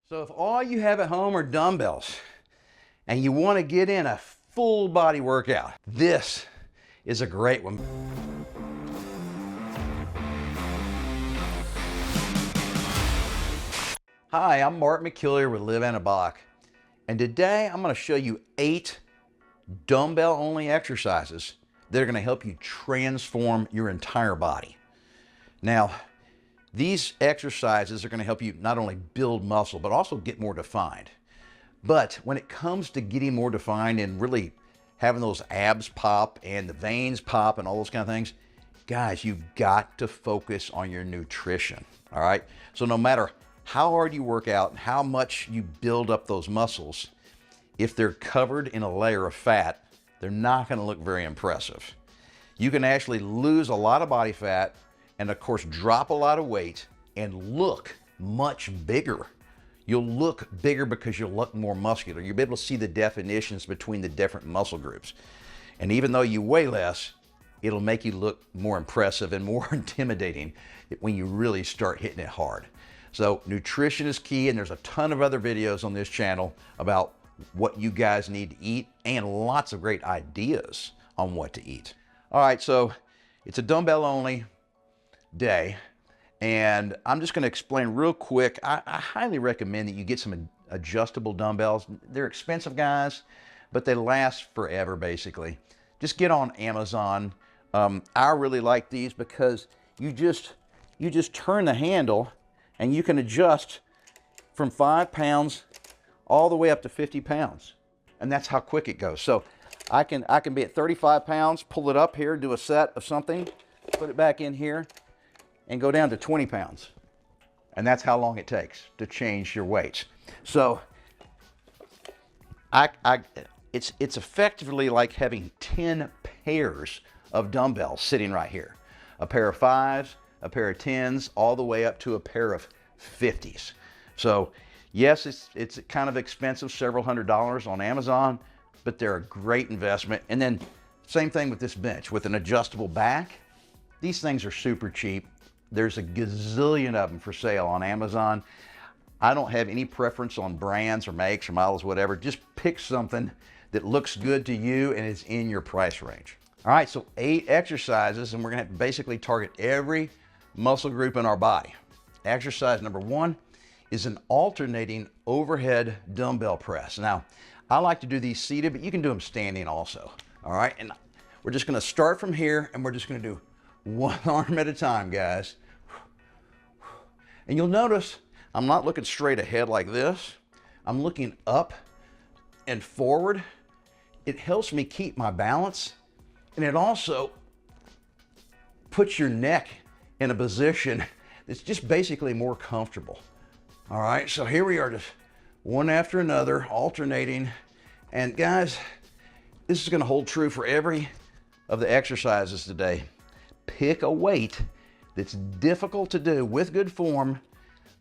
So if all you have at home are dumbbells and you want to get in a full body workout, this is a great one. Hi, I'm Mark McKillier with Live Anabolic, and today I'm going to show you 8 dumbbell only exercises that are going to help you transform your entire body. Now, these exercises are going to help you not only build muscle, but also get more defined. But when it comes to getting more defined and really having those abs pop and the veins pop and all those kind of things, guys, you've got to focus on your nutrition, all right? So no matter how hard you work out and how much you build up those muscles, if they're covered in a layer of fat, they're not going to look very impressive. You can actually lose a lot of body fat and of course drop a lot of weight and look much bigger. You'll look bigger because you'll look more muscular. You'll be able to see the definitions between the different muscle groups. And even though you weigh less, it'll make you look more impressive and more intimidating when you really start hitting it hard. So nutrition is key, and there's a ton of other videos on this channel about what you guys need to eat and lots of great ideas on what to eat. All right, so it's a dumbbell only day, and I'm just going to explain real quick. I highly recommend that you get some adjustable dumbbells. They're expensive, guys, but they last forever basically. Just get on Amazon. I really like these because you just turn the handle and you can adjust from 5 pounds all the way up to 50 pounds, and that's how quick it goes. So I can be at 35 pounds, pull it up here, do a set of something, put it back in here, and go down to 20 pounds. And that's how long it takes to change your weights. So it's effectively like having 10 pairs of dumbbells sitting right here. A pair of 5s, a pair of 10s, all the way up to a pair of 50s. So yes, it's kind of expensive, several $100s on Amazon, but they're a great investment. And then same thing with this bench with an adjustable back. These things are super cheap. There's a gazillion of them for sale on Amazon. I don't have any preference on brands or makes or models, whatever. Just pick something that looks good to you and is in your price range. All right, so 8 exercises, and we're gonna have to basically target every muscle group in our body. Exercise number 1 is an alternating overhead dumbbell press. Now, I like to do these seated, but you can do them standing also. All right, and we're just gonna start from here, and we're just gonna do one arm at a time, guys. And you'll notice I'm not looking straight ahead like this. I'm looking up and forward. It helps me keep my balance, and it also puts your neck in a position that's just basically more comfortable. All right, so here we are, just one after another, alternating. And guys, this is gonna hold true for every of the exercises today. Pick a weight that's difficult to do with good form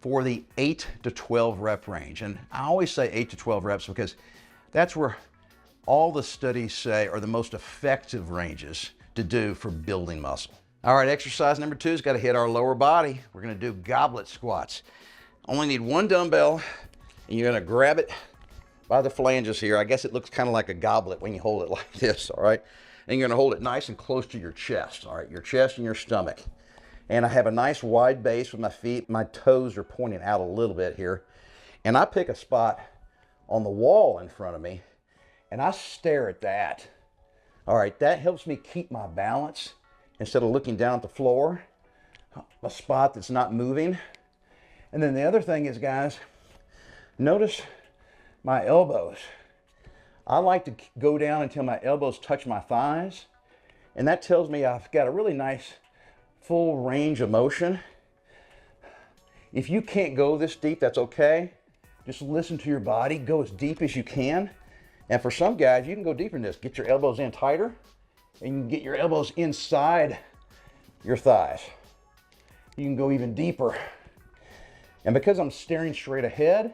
for the 8 to 12 rep range. And I always say 8 to 12 reps because that's where all the studies say are the most effective ranges to do for building muscle. All right, exercise number 2 has got to hit our lower body. We're going to do goblet squats. Only need 1 dumbbell, and you're going to grab it by the flanges here. I guess it looks kind of like a goblet when you hold it like this, all right? And you're going to hold it nice and close to your chest, all right? Your chest and your stomach. And I have a nice wide base with my feet. My toes are pointing out a little bit here. And I pick a spot on the wall in front of me, and I stare at that. All right, that helps me keep my balance instead of looking down at the floor, a spot that's not moving. And then the other thing is, guys, notice my elbows. I like to go down until my elbows touch my thighs, and that tells me I've got a really nice full range of motion. If you can't go this deep, that's okay. Just listen to your body, go as deep as you can. And for some guys, you can go deeper than this. Get your elbows in tighter, and you can get your elbows inside your thighs. You can go even deeper. And because I'm staring straight ahead,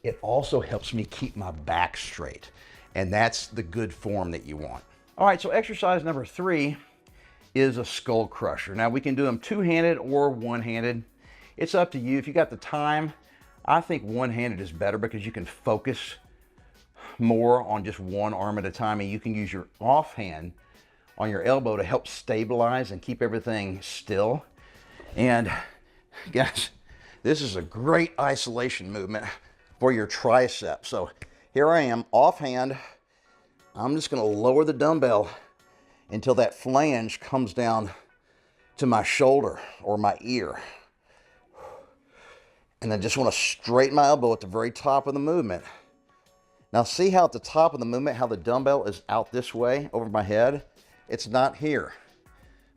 it also helps me keep my back straight. And that's the good form that you want. All right, so exercise number 3 is a skull crusher. Now we can do them two-handed or one-handed. It's up to you. If you got the time, I think one-handed is better because you can focus more on just one arm at a time, and you can use your offhand on your elbow to help stabilize and keep everything still. And guys, this is a great isolation movement for your tricep. So here I am, offhand. I'm just going to lower the dumbbell until that flange comes down to my shoulder or my ear. And I just want to straighten my elbow at the very top of the movement. Now see how at the top of the movement, how the dumbbell is out this way over my head? It's not here.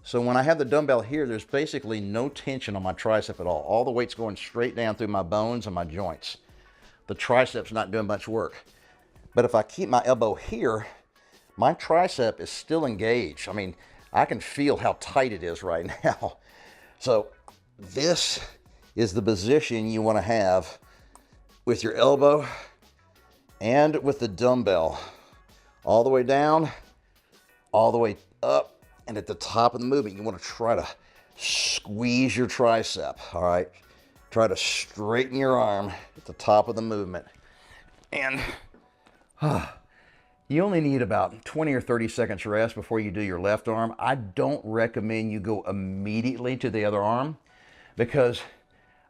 So when I have the dumbbell here, there's basically no tension on my tricep at all. All the weight's going straight down through my bones and my joints. The tricep's not doing much work. But if I keep my elbow here, my tricep is still engaged. I mean, I can feel how tight it is right now. So this is the position you want to have with your elbow and with the dumbbell. All the way down, all the way up, and at the top of the movement, you want to try to squeeze your tricep, all right? Try to straighten your arm at the top of the movement. And you only need about 20 or 30 seconds rest before you do your left arm. I don't recommend you go immediately to the other arm because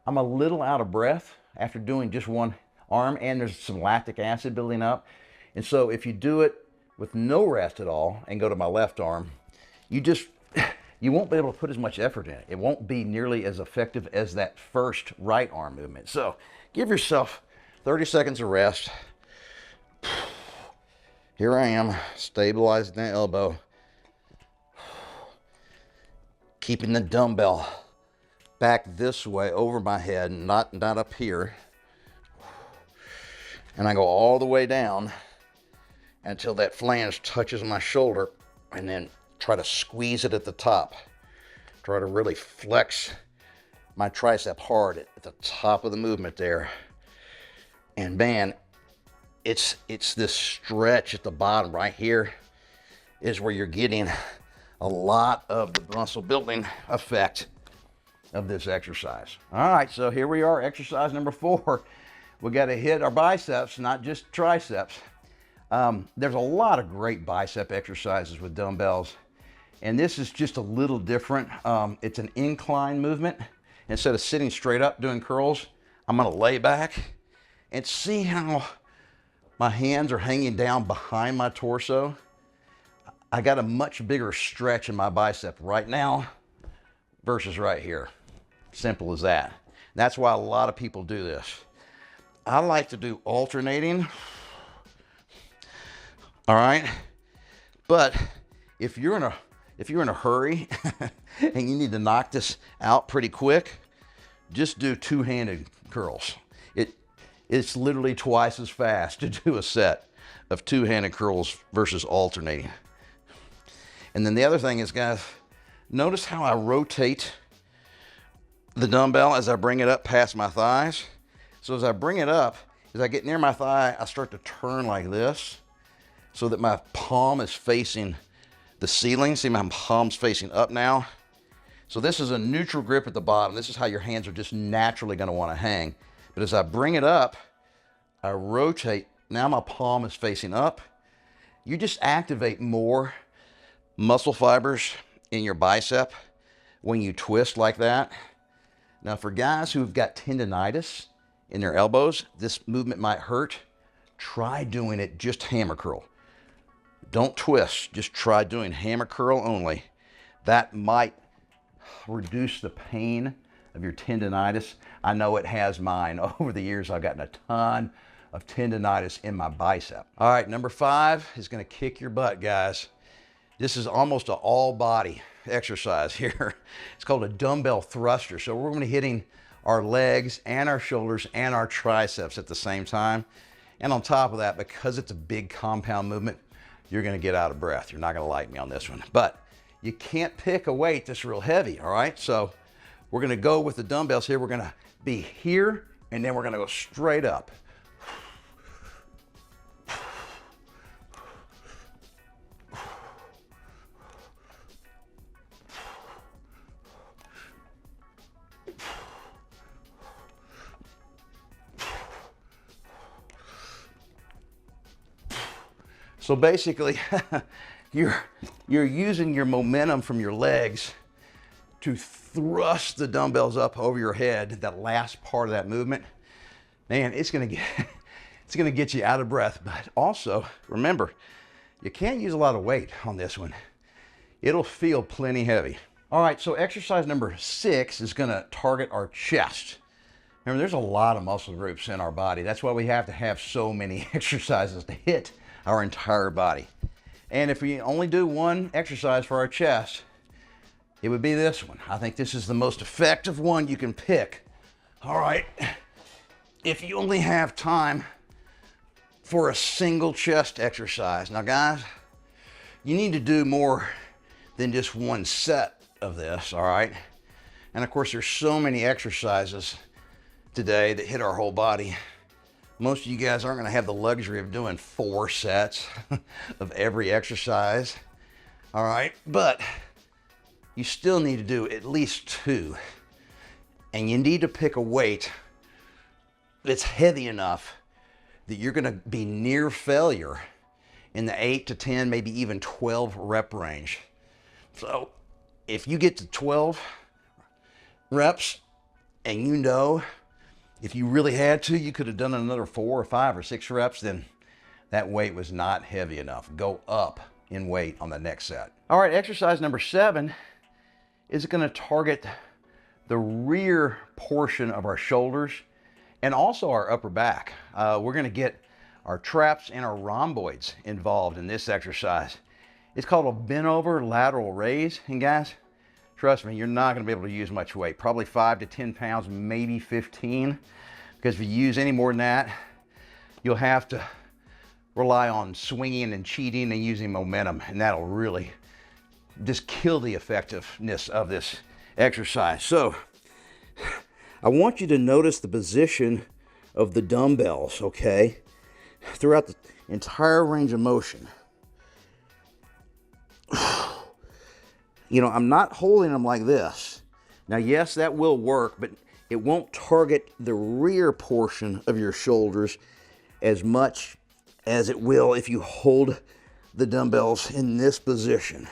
I'm a little out of breath after doing just one arm, and there's some lactic acid building up. And so if you do it with no rest at all and go to my left arm, you won't be able to put as much effort in it. It won't be nearly as effective as that first right arm movement. So give yourself 30 seconds of rest. Here I am, stabilizing the elbow, keeping the dumbbell back this way over my head, not up here. And I go all the way down until that flange touches my shoulder, and then try to squeeze it at the top. Try to really flex my tricep hard at the top of the movement there. And man, it's this stretch at the bottom right here is where you're getting a lot of the muscle building effect of this exercise. All right, so here we are, exercise number 4. We got to hit our biceps, not just triceps. There's a lot of great bicep exercises with dumbbells, and this is just a little different. It's an incline movement. Instead of sitting straight up doing curls, I'm going to lay back and see how my hands are hanging down behind my torso. I got a much bigger stretch in my bicep right now versus right here. Simple as that. That's why a lot of people do this. I like to do alternating. All right, but if you're in a hurry and you need to knock this out pretty quick, just do two-handed curls. It's literally twice as fast to do a set of two-handed curls versus alternating. And then the other thing is, guys, notice how I rotate the dumbbell as I bring it up past my thighs. So as I bring it up, as I get near my thigh, I start to turn like this so that my palm is facing the ceiling. See, my palm's facing up now. So this is a neutral grip at the bottom. This is how your hands are just naturally going to want to hang. But as I bring it up, I rotate. Now my palm is facing up. You just activate more muscle fibers in your bicep when you twist like that. Now for guys who've got tendonitis in their elbows, this movement might hurt. Try doing it just hammer curl. Don't twist, just try doing hammer curl only. That might reduce the pain of your tendonitis. I know it has mine. Over the years, I've gotten a ton of tendonitis in my bicep. All right, number 5 is gonna kick your butt, guys. This is almost an all body exercise here. It's called a dumbbell thruster. So we're gonna be hitting our legs and our shoulders and our triceps at the same time. And on top of that, because it's a big compound movement, you're gonna get out of breath. You're not gonna like me on this one. But you can't pick a weight that's real heavy, all right? So we're gonna go with the dumbbells here. We're gonna be here, and then we're gonna go straight up. So basically, you're using your momentum from your legs to thrust the dumbbells up over your head. That last part of that movement, man, it's gonna get you out of breath. But also, remember, you can't use a lot of weight on this one. It'll feel plenty heavy. All right, so exercise number 6 is gonna target our chest. Remember, there's a lot of muscle groups in our body. That's why we have to have so many exercises to hit our entire body. And if we only do one exercise for our chest, it would be this one. I think this is the most effective one you can pick. All right, if you only have time for a single chest exercise. Now guys, you need to do more than just one set of this, all right? And of course, there's so many exercises today that hit our whole body. Most of you guys aren't gonna have the luxury of doing 4 sets of every exercise, all right? But you still need to do at least 2. And you need to pick a weight that's heavy enough that you're gonna be near failure in the 8 to 10, maybe even 12 rep range. So if you get to 12 reps and you know if you really had to, you could have done another 4 or 5 or 6 reps, then that weight was not heavy enough. Go up in weight on the next set. All right, exercise number 7 is gonna target the rear portion of our shoulders and also our upper back. We're gonna get our traps and our rhomboids involved in this exercise. It's called a bent over lateral raise. And guys, trust me, you're not gonna be able to use much weight, probably 5 to 10 pounds, maybe 15. Because if you use any more than that, you'll have to rely on swinging and cheating and using momentum, and that'll really just kill the effectiveness of this exercise. So I want you to notice the position of the dumbbells, okay, throughout the entire range of motion. You know, I'm not holding them like this. Now, yes, that will work, but it won't target the rear portion of your shoulders as much as it will if you hold the dumbbells in this position.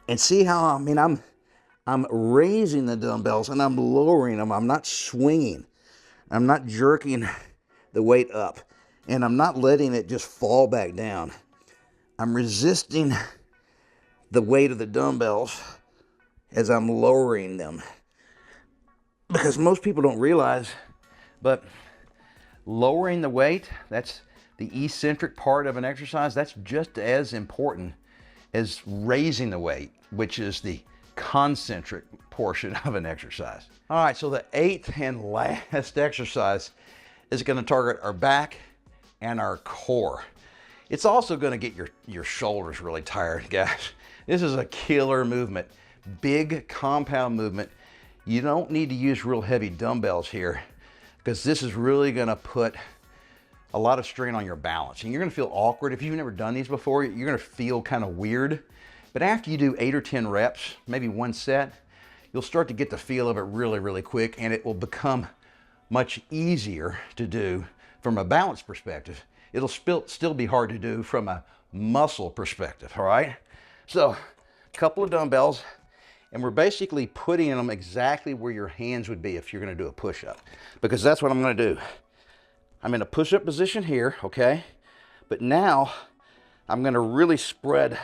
And see how, I mean, I'm raising the dumbbells and I'm lowering them. I'm not swinging. I'm not jerking the weight up. And I'm not letting it just fall back down. I'm resisting the weight of the dumbbells as I'm lowering them. Because most people don't realize, but lowering the weight, that's the eccentric part of an exercise, that's just as important as raising the weight, which is the concentric portion of an exercise. All right, so the 8th and last exercise is gonna target our back and our core. It's also gonna get your shoulders really tired, guys. This is a killer movement, big compound movement. You don't need to use real heavy dumbbells here because this is really gonna put a lot of strain on your balance. And you're gonna feel awkward. If you've never done these before, you're gonna feel kind of weird. But after you do 8 or 10 reps, maybe one set, you'll start to get the feel of it really, really quick, and it will become much easier to do from a balance perspective. It'll still be hard to do from a muscle perspective, all right? So, a couple of dumbbells, and we're basically putting them exactly where your hands would be if you're gonna do a push-up, because that's what I'm gonna do. I'm in a push-up position here, okay? But now, I'm gonna really spread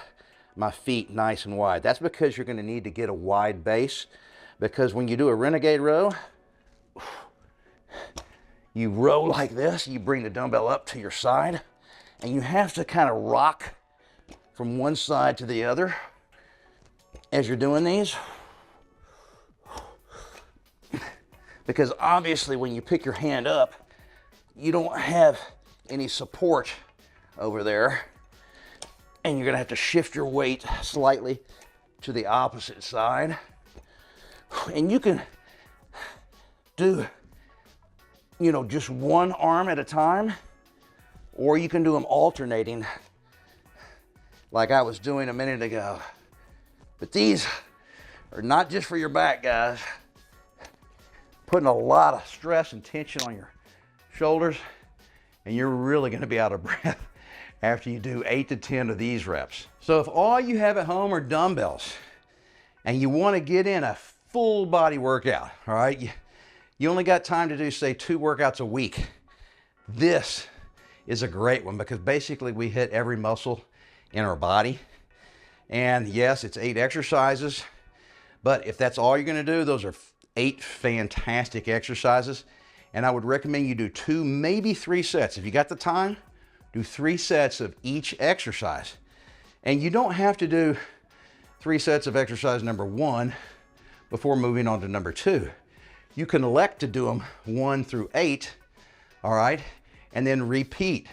my feet nice and wide. That's because you're gonna need to get a wide base, because when you do a Renegade row, you row like this, you bring the dumbbell up to your side, and you have to kind of rock from one side to the other as you're doing these. Because obviously when you pick your hand up, you don't have any support over there, and you're gonna have to shift your weight slightly to the opposite side. And you can do, you know, just one arm at a time, or you can do them alternating like I was doing a minute ago. But these are not just for your back, guys. Putting a lot of stress and tension on your shoulders, and you're really gonna be out of breath after you do 8 to 10 of these reps. So if all you have at home are dumbbells and you want to get in a full body workout, all right, you only got time to do, say, 2 workouts a week, this is a great one because basically we hit every muscle in our body. And yes, it's 8 exercises, but if that's all you're going to do, those are 8 fantastic exercises. And I would recommend you do 2, maybe 3 sets. If you got the time, do 3 sets of each exercise. And you don't have to do 3 sets of exercise number 1 before moving on to number 2. You can elect to do them 1 through 8, all right? And then repeat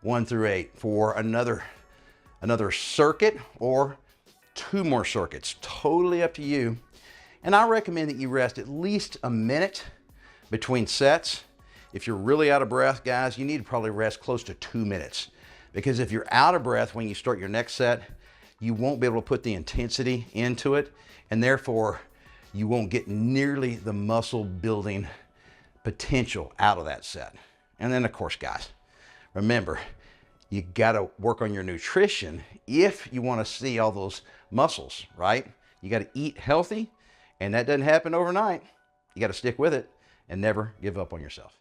1 through 8 for another circuit or 2 more circuits. Totally up to you. And I recommend that you rest at least a minute between sets. If you're really out of breath, guys, you need to probably rest close to 2 minutes. Because if you're out of breath when you start your next set, you won't be able to put the intensity into it, and therefore you won't get nearly the muscle building potential out of that set. And then of course, guys, remember, you gotta work on your nutrition if you wanna see all those muscles, right? You gotta eat healthy, and that doesn't happen overnight. You gotta stick with it and never give up on yourself.